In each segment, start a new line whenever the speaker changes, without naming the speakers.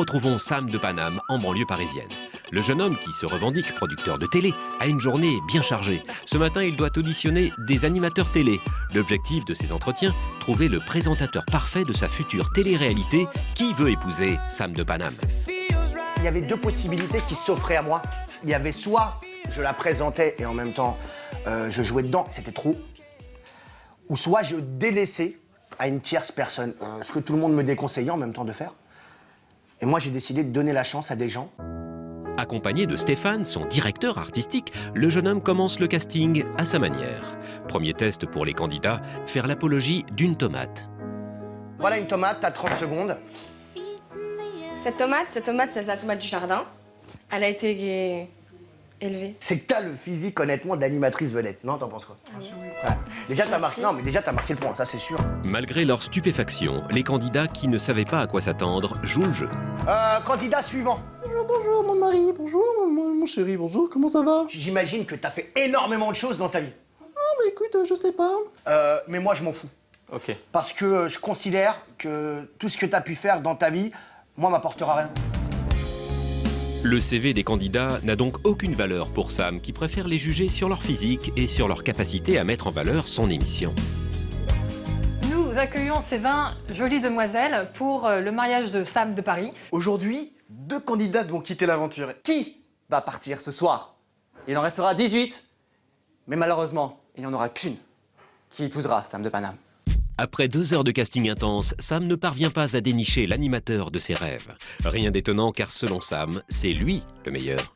Retrouvons Sam de Paname en banlieue parisienne. Le jeune homme qui se revendique producteur de télé a une journée bien chargée. Ce matin, il doit auditionner des animateurs télé. L'objectif de ces entretiens, trouver le présentateur parfait de sa future télé-réalité qui veut épouser Sam de Paname.
Il y avait deux possibilités qui s'offraient à moi. Il y avait soit je la présentais et en même temps je jouais dedans, c'était trop. Ou soit je délaissais à une tierce personne, ce que tout le monde me déconseillait en même temps de faire. Et moi j'ai décidé de donner la chance à des gens.
Accompagné de Stéphane, son directeur artistique, le jeune homme commence le casting à sa manière. Premier test pour les candidats, faire l'apologie d'une tomate.
Voilà une tomate, t'as 30 secondes.
Cette tomate, c'est la tomate du jardin. Elle a été élevée.
C'est que t'as le physique honnêtement de l'animatrice vedette, non? T'en penses quoi? Ouais. Déjà t'as marqué, non mais déjà t'as marqué le point, ça c'est sûr.
Malgré leur stupéfaction, les candidats qui ne savaient pas à quoi s'attendre jouent le jeu.
Candidat suivant.
Bonjour mon mari, bonjour mon chéri, bonjour, comment ça va?
J'imagine que t'as fait énormément de choses dans ta vie.
Ah bah écoute, je sais pas.
Mais moi je m'en fous.
Ok.
Parce que je considère que tout ce que t'as pu faire dans ta vie, moi m'apportera rien.
Le CV des candidats n'a donc aucune valeur pour Sam, qui préfère les juger sur leur physique et sur leur capacité à mettre en valeur son émission.
Nous accueillons ces 20 jolies demoiselles pour le mariage de Sam de Paris.
Aujourd'hui, 2 candidates vont quitter l'aventure. Qui va partir ce soir? Il en restera 18. Mais malheureusement, il n'y en aura qu'une qui épousera Sam de Paname.
Après 2 heures de casting intense, Sam ne parvient pas à dénicher l'animateur de ses rêves. Rien d'étonnant car selon Sam, c'est lui le meilleur.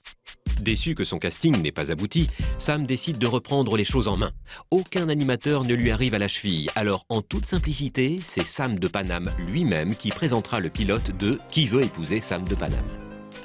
Déçu que son casting n'ait pas abouti, Sam décide de reprendre les choses en main. Aucun animateur ne lui arrive à la cheville, alors en toute simplicité, c'est Sam de Paname lui-même qui présentera le pilote de Qui veut épouser Sam de Paname.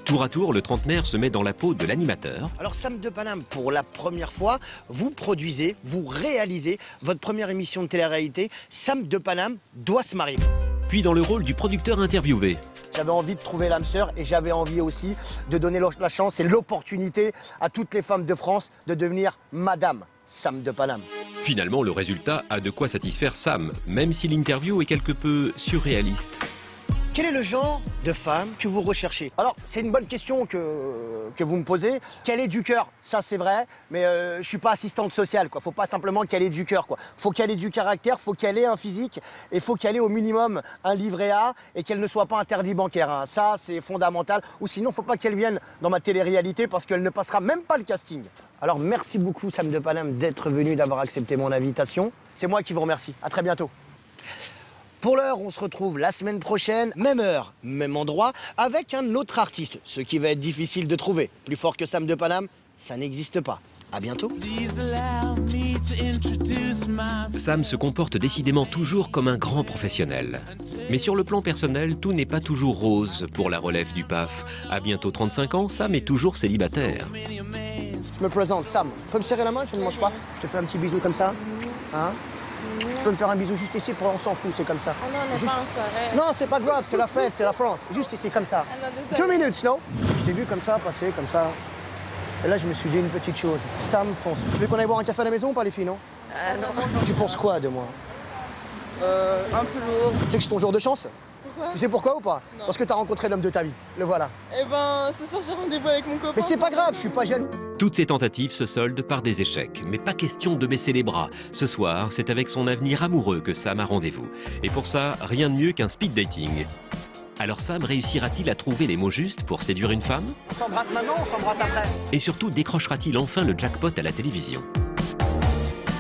Tour à tour, le trentenaire se met dans la peau de l'animateur.
Alors Sam de Paname, pour la première fois, vous produisez, vous réalisez votre première émission de télé-réalité. Sam de Paname doit se marier.
Puis dans le rôle du producteur interviewé.
J'avais envie de trouver l'âme sœur et j'avais envie aussi de donner la chance et l'opportunité à toutes les femmes de France de devenir Madame Sam de Paname.
Finalement, le résultat a de quoi satisfaire Sam, même si l'interview est quelque peu surréaliste.
Quel est le genre de femme que vous recherchez? Alors, c'est une bonne question que vous me posez. Quelle est du cœur? Ça, c'est vrai, mais je suis pas assistante sociale, quoi. Faut pas simplement qu'elle ait du cœur, quoi. Faut qu'elle ait du caractère, faut qu'elle ait un physique, et faut qu'elle ait au minimum un livret A, et qu'elle ne soit pas interdit bancaire, hein. Ça, c'est fondamental. Ou sinon, faut pas qu'elle vienne dans ma télé-réalité, parce qu'elle ne passera même pas le casting. Alors, merci beaucoup, Sam de Paname, d'être venu, d'avoir accepté mon invitation. C'est moi qui vous remercie. À très bientôt. Pour l'heure, on se retrouve la semaine prochaine, même heure, même endroit, avec un autre artiste. Ce qui va être difficile de trouver. Plus fort que Sam de Paname, ça n'existe pas. À bientôt.
Sam se comporte décidément toujours comme un grand professionnel. Mais sur le plan personnel, tout n'est pas toujours rose pour la relève du PAF. À bientôt 35 ans, Sam est toujours célibataire.
Je me présente, Sam. Tu peux me serrer la main, je ne mange pas. Je te fais un petit bisou comme ça. Hein? Tu peux me faire un bisou juste ici, pour on s'en fout, c'est comme ça.
Ah non, on n'est
Juste...
pas en soirée.
Non, c'est pas grave, c'est la fête, c'est la France. Juste ici, comme ça.
Ah non,
2 minutes, non? Je t'ai vu comme ça, passer, comme ça. Et là, je me suis dit une petite chose. Sam pense. Tu veux qu'on aille boire un café à la maison ou pas, les filles, non?
Ah non.
Tu penses quoi de moi?
Un peu lourd.
Tu sais que c'est ton jour de chance?
Pourquoi?
Tu sais pourquoi ou pas?
Non.
Parce que t'as rencontré l'homme de ta vie. Le voilà.
Eh ben, ce soir j'ai rendez-vous avec mon copain.
Mais c'est pas grave, je suis pas jaloux.
Toutes ces tentatives se soldent par des échecs, mais pas question de baisser les bras. Ce soir, c'est avec son avenir amoureux que Sam a rendez-vous. Et pour ça, rien de mieux qu'un speed dating. Alors Sam réussira-t-il à trouver les mots justes pour séduire une femme?
On s'embrasse maintenant, on s'embrasse après.
Et surtout, décrochera-t-il enfin le jackpot à la télévision?